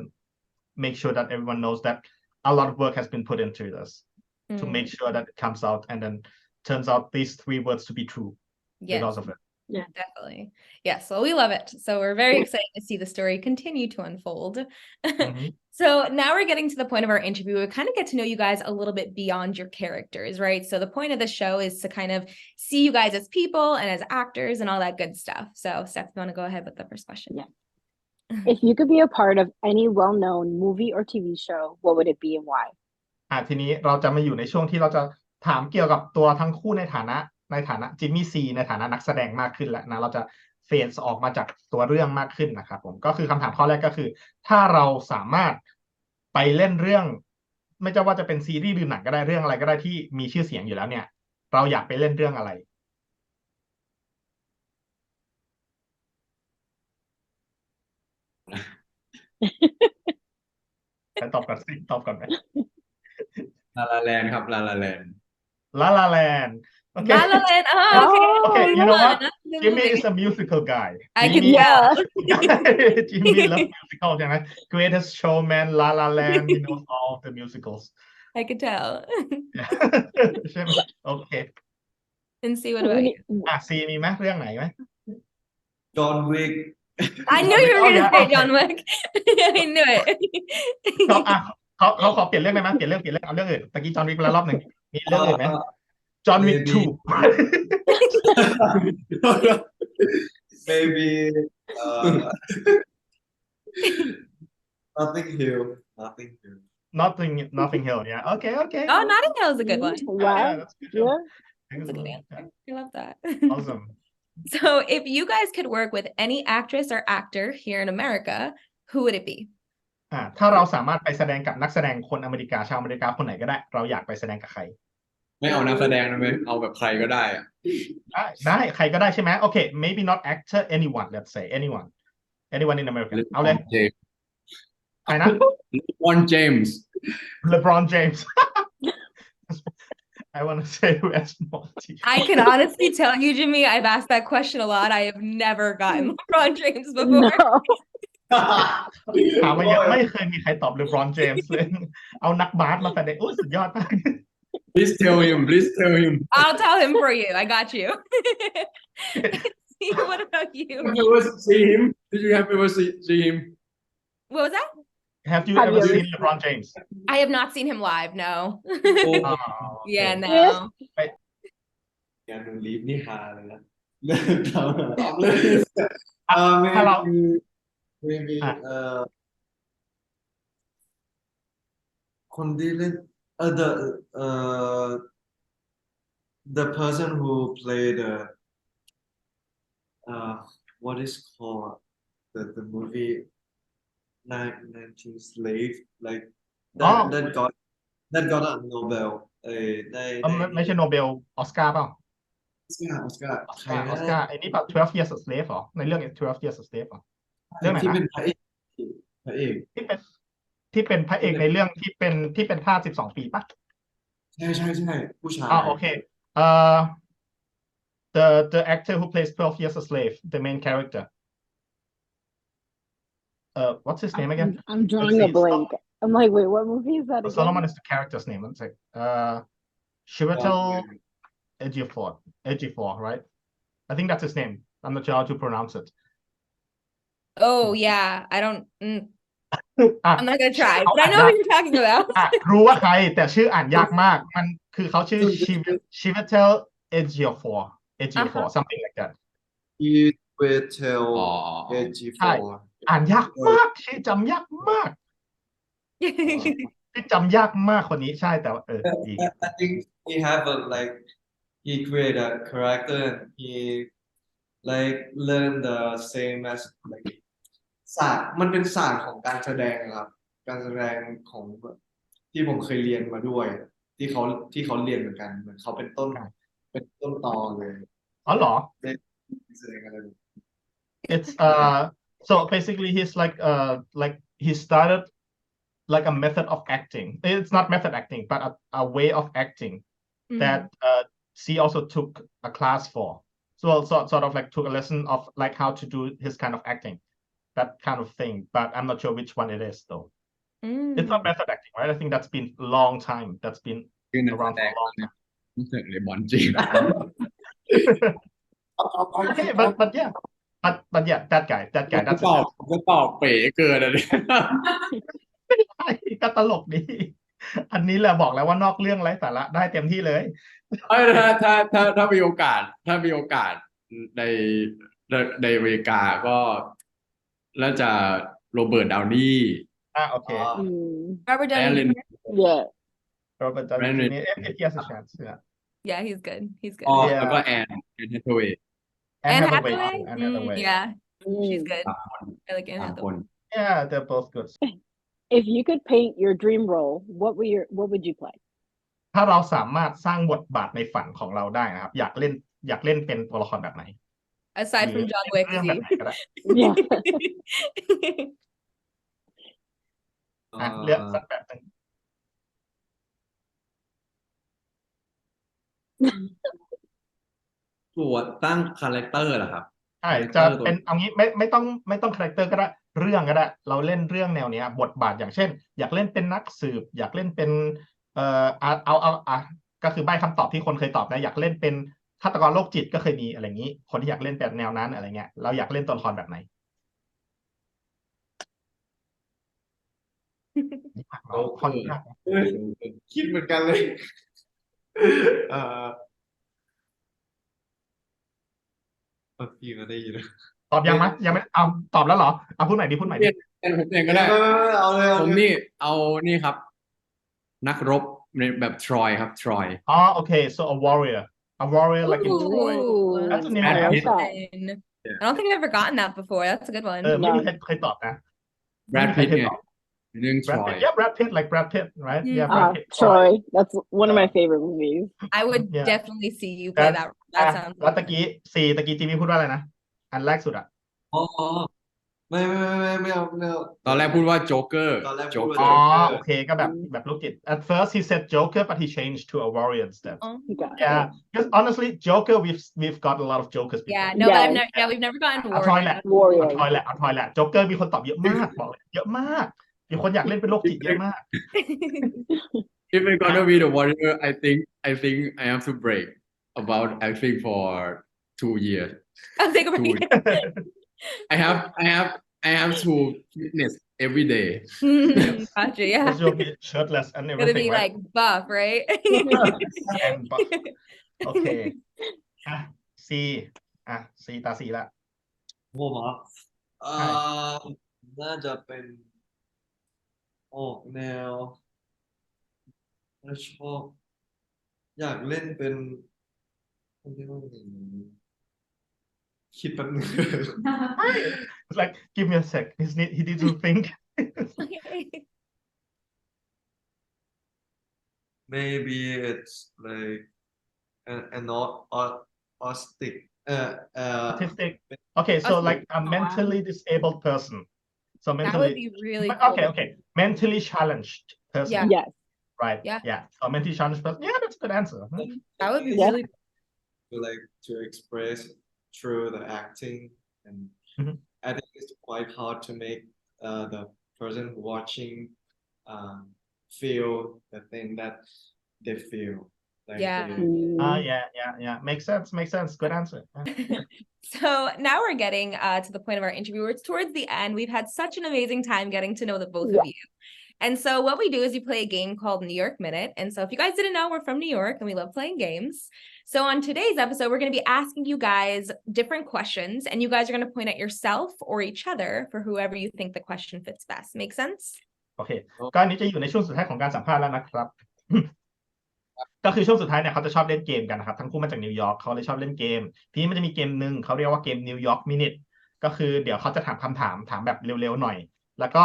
make sure that everyone knows that a lot of work has been put into this to make sure that it comes out and then turns out these 3 words to be true because of it. Yeah. Definitely. Yes, well, we love it. So we're very excited to see the story continue to unfold. So now we're getting to the point of our interview. We kind of get to know you guys a little bit beyond your characters, right? So the point of the show is to kind of see you guys as people and as actors and all that good stuff. So Steph, you want to go ahead with the first question? Yeah. If you could be a part of any well-known movie or TV show, what would it be and why? ทีนี้เราจะมาอยู่ในช่วงที่เราจะถามเกี่ยวกับตัวทั้งคู่ในฐานะจิมมี่ซีในฐานะนักแสดงมากขึ้นแล้วนะเราจะเฟสออกมาจากตัวเรื่องมากขึ้นนะครับผมก็คือคำถามข้อแรกก็คือถ้าเราสามารถไปเล่นเรื่องไม่ว่าจะเป็นซีรีส์หรือหนังก็ได้เรื่องอะไรก็ได้ที่มีชื่อเสียงอยู่แล้วเนี่ยเราอยากไปเล่นเรื่องอะไรไปตอบก่อนไหม ลาลาแลนด์ครับลาลาแลนด์ La La Land. Okay. La La Land. Oh, okay. Okay, you know what? That's the Jimmy movie. is a musical guy. I can Jimmy- tell. Jimmy loves musicals, ใช่ไหม Greatest Showman, La La Land, he knows all of the musicals. I can tell. ใช่ไหมโอเค And see, what about you? ซีมีไหมเรื่องไหนไหม John Wick I knew you were going to yeah, say okay. John Wick. I knew it. เขาขอเปลี่ยนเรื่องได้ไหมเปลี่ยนเรื่องเอาเรื่องอื่นตะกี้จอห์นวิกไปแล้วรอบหนึ่งมีเรื่องอื่นไหม John Wick maybe 2 maybe Nothing Hill Nothing Hill yeah okay Oh, Notting Hill is a good one. Wow. yeah, that's a good show. Yeah. That's a good answer. I love that. Awesome. So if you guys could work with any actress or actor here in America, who would it be? ถ้าเราสามารถไปแสดงกับนักแสดงคนอเมริกาชาวอเมริกาคนไหนก็ได้เราอยากไปแสดงกับใคร ไม่เอานักแสดงนะเว้ยเอาแบบใครก็ได้อะ ได้ใครก็ได้ใช่ไหม Okay maybe not actor anyone let's say anyone in America เอาเลยใครนะ LeBron James LeBron James I want to say West Monty I can honestly tell you, Jimmy, I've asked that question a lot. I have never gotten LeBron James before. No. ถามมาเยอะไม่เคยมีใครตอบ LeBron James เลยเอานักบาสมาแสดงโอ้สุดยอดมาก please tell him I'll tell him for you. I got you. What about you? Have you ever see him did you ever see him What was that? Have you Have ever you- seen LeBron James I have not seen him live, no. Oh, okay. Yeah, no. อย่าดูลีฟนี่ฮาเลยนะเริ่มทำ ตอบเลย ถ้าเรา maybe คนที่เล่นthe person who played what is called the movie 19 Slave like that got a Nobel ได้ ไม่ใช่โนเบลออสการ์เปล่า ออสการ์ ออสการ์ไอ้นี่แบบ12 years a slave เหรอในเรื่อง12 years a slave เหรอเรื่องไหน ที่ นะ เป็นพระเอก ที่เป็นพระเอกในเรื่องที่เป็นท่า12 ปีปะ ใช่ผู้ชาย โอเคthe actor who plays 12 years a slave the main character what's his name again? I'm drawing a see, blank. I'm like, wait, what movie is that again? Solomon is the character's name. Let's say Chiwetel Ejiofor, right? I think that's his name. I'm not sure how to pronounce it. Oh yeah, I don't. อ่ะ I'm not gonna try, ชื่อ but I know เขา what you're talking about. อ่ะรู้ว่าใครแต่ชื่ออ่านยากมากมันคือเขาชื่อ Chiwetel Ejiofor something like that Chiwetel อ๋อ ใช่ Ejiofor อ่านยากมากชื่อจำยากมากชื่อจำยากมากคนนี้ใช่แต่ว่าดี I think he have a like he create a character and he like learn the same as like ศาสตร์มันเป็นศาสตร์ของการแสดงครับการแสดงของที่ผมเคยเรียนมาด้วยที่เขาเรียนเหมือนกันเหมือนเขาเป็นต้นตอเลย อ๋อเหรอ ได้แสดงอะไร It's so basically he's like he started like a method of acting. It's not method acting, but a way of acting that C also took a class for. So sort of like took a lesson of like how to do his kind of acting, that kind of thing. But I'm not sure which one it is though. It's not method acting, right? I think that's been a long time. That's been คือนักแส around ด for ง a long เนี่ย time. รู้สึกเลยบอลจริง Okay, but yeah, but yeah, that guy, ก็ that's ตอบก็ตอบเป๋เกินอะเนี่ย ก็ตลกดี อันนี้แหละบอกแล้วว่านอกเรื่องไร้สาระได้เต็มที่เลย ถ้ามีโอกาสในในอเมริกาก็น่าจะโรเบิร์ตดาวนี่ โอเค Robert แอ Downey ลิน Jr. Yeah. Robert Downey Jr. if he has a chance yeah Yeah, he's good. He's good. แล้วก็แอนแฮทเวย์ Anne Anne Hathaway Hathaway? Anne Hathaway Yeah, she's good. สามคน I like Anne สามคน Hathaway. yeah they're both good If you could paint your dream role, what would you play? ถ้าเราสามารถสร้างบทบาทในฝันของเราได้นะครับอยากเล่นเป็นตัวละครแบบไหน Aside หรือ from John Wick, เรื่องแบบไหนก็ได้ Yeah. เลือกสักแบบหนึง ตัวตั้งคาแรคเตอร์เหรอครับ ใช่จะเป็นเอางี้ไม่ต้องคาแรคเตอร์ก็ได้เรื่องก็ได้เราเล่นเรื่องแนวเนี้ยบทบาทอย่างเช่น อยากเล่นเป็นนักสืบอยากเล่นเป็นก็คือใบ้คำตอบที่คนเคยตอบนะอยากเล่นเป็นฆาตกรโรคจิตก็เคยมีอะไรอย่างนี้ คนที่อยากเล่นแบบแนวนั้นอะไรเงี้ยเราอยากเล่นตัวละครแบบไหนค่อนข้าง คิดเหมือนกันเลยพี่ก็ได้ยิน ตอบยังมั้ยยังไม่ตอบแล้วเหรอพูดใหม่ดิพูดใหม่ดิ ผมเองก็ได้ เอาเลย ผมนี่ครับ นักรบในแบบทรอยครับทรอย โอเค so a warrior like in Troy Ooh, That's a name I I like like that. I don't think I've ever gotten that before. That's a good one. ไม่มีใครเคยตอบนะ แบรดพิตต์ไงเรื่องทร Brad อย Pitt yeah Brad Pitt like Brad Pitt right yeah Brad Pitt Troy. That's one of my favorite movies. I would Yeah. definitely see you play that. That sounds แล้วตะกี้จิมมี่พูดว่าอะไรนะอันแรกสุดอ่ะ อ๋อไม่เอา ตอนแรกพูดว่าโจ๊กเกอร์ ตอนแรกพู โจ๊ ด ก ว่า เกอ อ๋อ ร์ โอเคก็แบบลูกจิต at first he said Joker but he changed to a warrior instead Oh. Got it. yeah because honestly Joker we've got a lot of Jokers before Yeah, no, but Yes. we've never gotten เอาทอยแหละ Warrior. เอาทอยแหละโจ๊กเกอร์มีคนตอบเยอะมากบอกเลยเยอะมากมีคนอยากเล่นเป็นโรคจิตเยอะมาก If it's gonna be the warrior I think I have to break about acting for 2 years I'll take a break. I have to fitness every day Gotcha, yeah. because you'll be shirtless and Gonna everything be right like buff, right? and buff โอเคซีซีตาซีละ ผมเหรอน่าจะเป็นออกแนวชอบอยากเล่นเป็นคนที่ว่าอย่างนี้คิดแป๊บนึง It's like give me a sec he needs to think maybe it's like an autistic autistic okay so like a mentally disabled person so That would be mentally really cool. okay mentally challenged person Yeah. Yes. right Yeah. so mentally challenged person yeah that's a good answer That would be Yeah. really to express through the acting and Mhm. I think it's quite hard to make the person watching feel the thing that they feel. Like Yeah. Yeah. Makes sense. Good answer. So now we're getting to the point of our interview where it's towards the end. We've had such an amazing time getting to know the both of you. And so what we do is we play a game called New York Minute. And so if you guys didn't know, we're from New York and we love playing games. So on today's episode, we're going to be asking you guys different questions, and you guys are going to point at yourself or each other for whoever you think the question fits best. Make sense? โอเคก็อันนี้จะอยู่ในช่วงสุดท้ายของการสัมภาษณ์แล้วนะครับ ก็คือช่วงสุดท้ายเนี่ยเขาจะชอบเล่นเกมกันนะครับทั้งคู่มาจากนิวยอร์กเขาเลยชอบเล่นเกมทีนี้มันจะมีเกมหนึ่งเขาเรียกว่าเกมนิวยอร์กมินิทก็คือเดี๋ยวเขาจะถามคำถามแบบเร็วๆหน่อยแล้วก็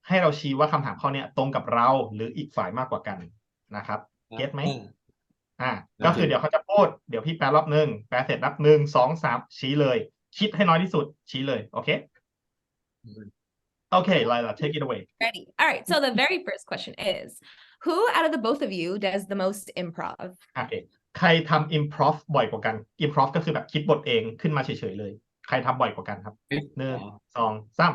ให้เราชี้ว่าคำถามข้อนี้ตรงกับเราหรืออีกฝ่ายมากกว่ากันนะครับเก็ตไหมก็คือเดี๋ยวเขาจะพูดเดี๋ยวพี่แปลรอบนึงแปลเสร็จนับ1 2 3ชี้เลยคิดให้น้อยที่สุดชี้เลยโอเคOkay, Lila, take it away. Ready. All right. So the very first question is, who out of the both of you does the most improv? โอเคใครทำ improv บ่อยกว่ากัน improv ก็คือแบบคิดบทเองขึ้นมาเฉยๆเลยใครทำบ่อยกว่ากันครับ1 2 3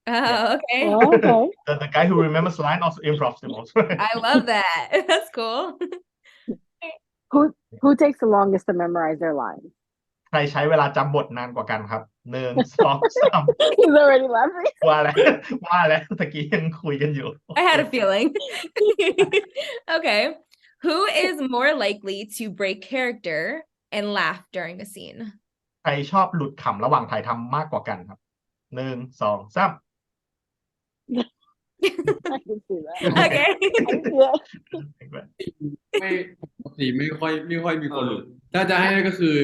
Oh, okay. Oh, okay. The guy who remembers line also improvs the most. I love that. That's cool. Who takes the longest to memorize their lines? ใครใช้เวลาจำบทนานกว่ากันครับ1 2 3 He's already laughing. ว่าแล้วตะกี้ยังคุยกันอยู่ I had a feeling. Okay. Who is more likely to break character and laugh during a scene? ใครชอบหลุดขำระหว่างถ่ายทำมากกว่ากันครับ1 2 3 I can see that. Okay. Yeah. ปกติไม่ค่อยมีคนหลุดถ้าจะให้ก็คือ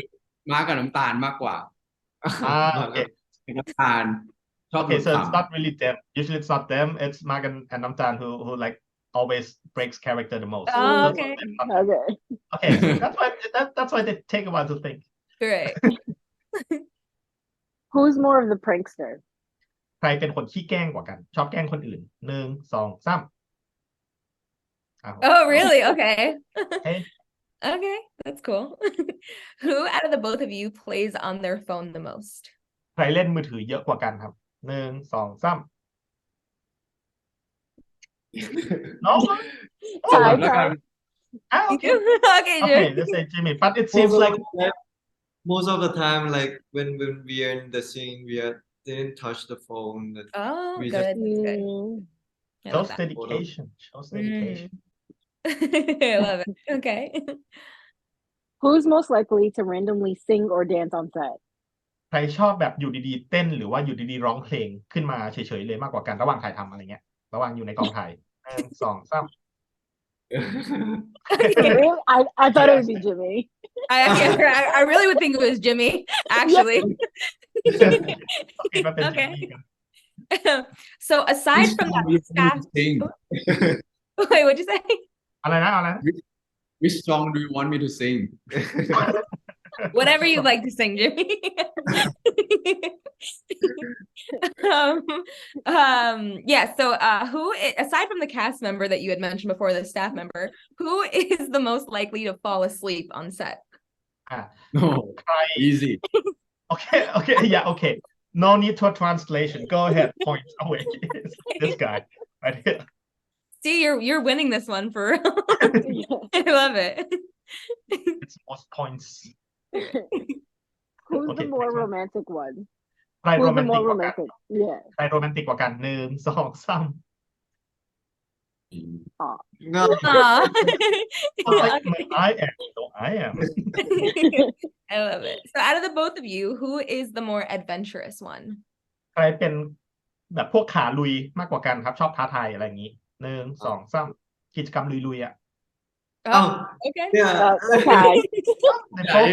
ม้ากับน้ำตาลมากกว่า Okay. น้ำตาลชอบหลุ Okay, ด so ข it's not really them. Usually it's not them. It's Magan and Namtan who like always breaks character the most. Oh, okay. Okay. Okay, that's why they take a while to think. Great. Who's more of the prankster? ใครเป็นคนขี้แกล้งกว่ากันชอบแกล้งคนอื่น1 2 3 Oh, really? Okay. Okay. Okay, that's cool. Who out of the both of you plays on their phone the most? ใครเล่นมือถือเยอะกว่ากันครับ1 2 3 No? ำ Tie, แล้วกัน tie. Okay. Okay, Okay, Jimmy. let's say Jimmy. But it seems like most of the time, like when we are in the scene, didn't touch the phone. Oh, We good. just- That's good. I love shows that. dedication. Shows dedication. I love it. Okay. Who's most likely to randomly sing or dance on set? ใครชอบแบบอยู่ดีๆเต้นหรือว่าอยู่ดีๆร้องเพลงขึ้นมาเฉยๆเลยมากกว่ากันระหว่างถ่ายทำอะไรเงี้ยระหว่างอยู่ในกองถ่าย1 2 3 Really? I thought it would be Jimmy. I really would think it was Jimmy, actually. Okay. So aside from that staff, wait, what'd you say? อะไรนะ Which song do you want me to sing? Whatever you'd like to sing, Jimmy. Yeah, so who, aside from the cast member that you had mentioned before, the staff member, who is the most likely to fall asleep on set? No, ใคร easy. Okay, yeah, okay. No need for translation. Go ahead, point away. This guy right here. See, you're winning this one for real. I love it. It's most points. Who's Okay, the more next one. romantic one? ใคร Who's โร the แมนติก more กว่ากัน romantic? Yeah. ใครโรแมนติกกว่ากัน1 2 3 No, Aw. I am. No, I am. I love it. So out of the both of you, who is the more adventurous one? ใครเป็นแบบพวกขาลุยมากกว่ากันครับชอบท้าทายอะไรอย่างนี้1 2 3กิจกรรมลุยๆอ่ะ Oh, okay. yeah. Okay. ในโป๊ะ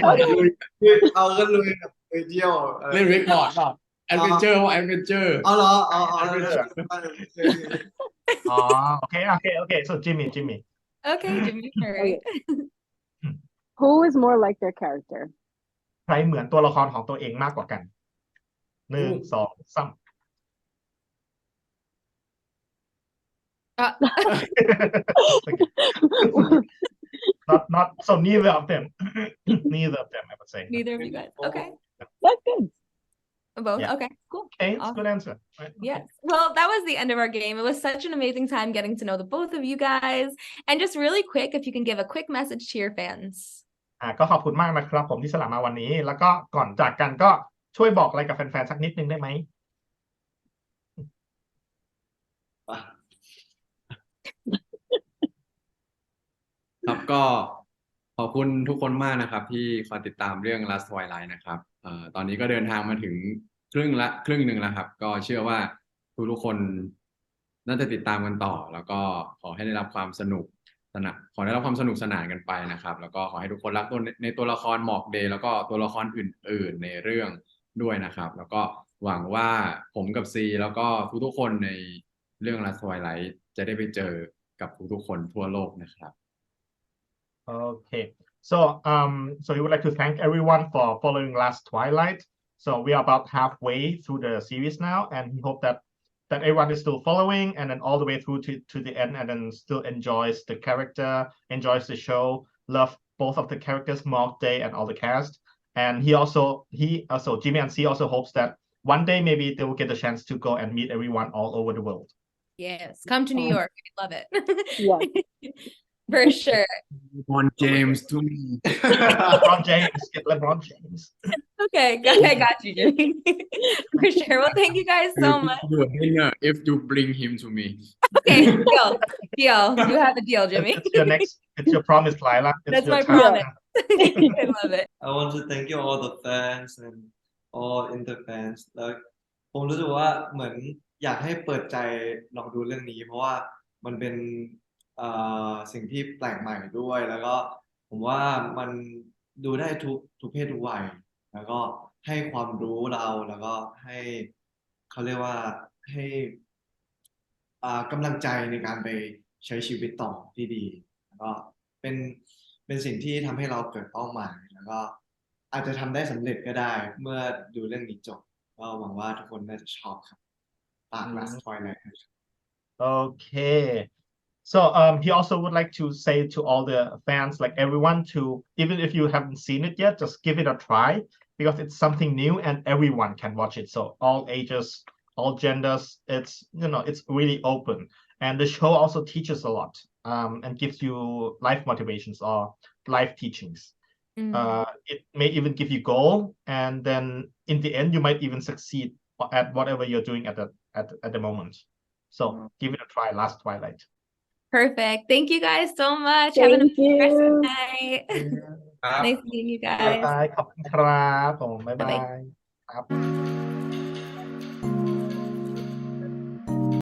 เอาก็ลุยกับไปเที่ยว เล่นเรคคอร์ดป่ะ Adventure ว่า Adventure เอาเหรอเอา อ๋อโอเค so Jimmy Okay, Jimmy. All right. Who is more like their character? ใครเหมือนตัวละครของตัวเองมากกว่ากัน1 2 3 not so neither of them I would say Neither of you guys. Okay. That's good. Both. Yeah. Okay, cool. Okay, it's a good Awesome. answer. Right, okay. Yes. Well, that was the end of our game. It was such an amazing time getting to know the both of you guys. And just really quick, if you can give a quick message to your fans. ก็ขอบคุณมากนะครับผมที่สละมาวันนี้ แล้วก็ก่อนจากกันก็ช่วยบอกอะไรกับแฟนๆสักนิดนึงได้ไหม อ่ะ ครับก็ขอบคุณทุกคนมากนะครับที่คอยติดตามเรื่อง Last Twilight นะครับตอนนี้ก็เดินทางมาถึงครึ่งหนึ่งแล้วครับก็เชื่อว่าทุกคนน่าจะติดตามกันต่อ แล้วก็ขอให้ได้รับความสนุกสนานกันไปนะครับแล้วก็ขอให้ทุกคนรักในตัวละครหมอกเดย์แล้วก็ตัวละครอื่นๆในเรื่องด้วยนะครับแล้วก็หวังว่าผมกับซีแล้วก็ทุกๆคนในเรื่อง Last Twilight จะได้ไปเจอกับทุกๆคนทั่วโลกนะครับ Okay. So you would like to thank everyone for following Last Twilight. So we are about halfway through the series now, and we hope that everyone is still following and then all the way through to the end, and then still enjoys the character, enjoys the show, love both of the characters, Mark Day and all the cast. And he also Jimmy and C also hopes that one day maybe they will get the chance to go and meet everyone all over the world. Yes. Come to New York. I love it. Yeah. For sure. LeBron James to me. LeBron James, get LeBron James. Okay, I got you, Jimmy. For sure. Well, thank you guys so much. Do a dinner if you bring him to me. Okay, deal. You have a deal, Jimmy. It's your promise, Lila. It's That's your my time. promise. I love it. I want to thank you all the fans and all inter fans แล้วผมรู้สึกว่าเหมือนอยากให้เปิดใจลองดูเรื่องนี้ เพราะว่ามันเป็นสิ่งที่แปลกใหม่ด้วย แล้วก็ผมว่ามันดูได้ทุกเพศทุกวัย แล้วก็ให้ความรู้เราแล้วก็ให้เขาเรียกว่าให้กำลังใจในการไปใช้ชีวิตต่อที่ดี แล้วก็เป็นสิ่งที่ทำให้เราเกิดเป้าหมาย แล้วก็อาจจะทำได้สำเร็จก็ได้เมื่อดูเรื่องนี้จบ ก็หวังว่าทุกคนน่าจะชอบครับฝาก Last Twilight ครับ Okay. So he also would like to say to all the fans, like everyone, to even if you haven't seen it yet, just give it a try because it's something new and everyone can watch it. So all ages, all genders, it's really open, and the show also teaches a lot and gives you life motivations or life teachings. It may even give you goal, and then in the end you might even succeed at whatever you're doing at the moment. So give it a try, Last Twilight. Perfect. Thank you guys so much. Thank Have a nice you. night. Nice meeting you guys. ขอบคุณครับผมบ๊ายบาย Bye-bye. ครับ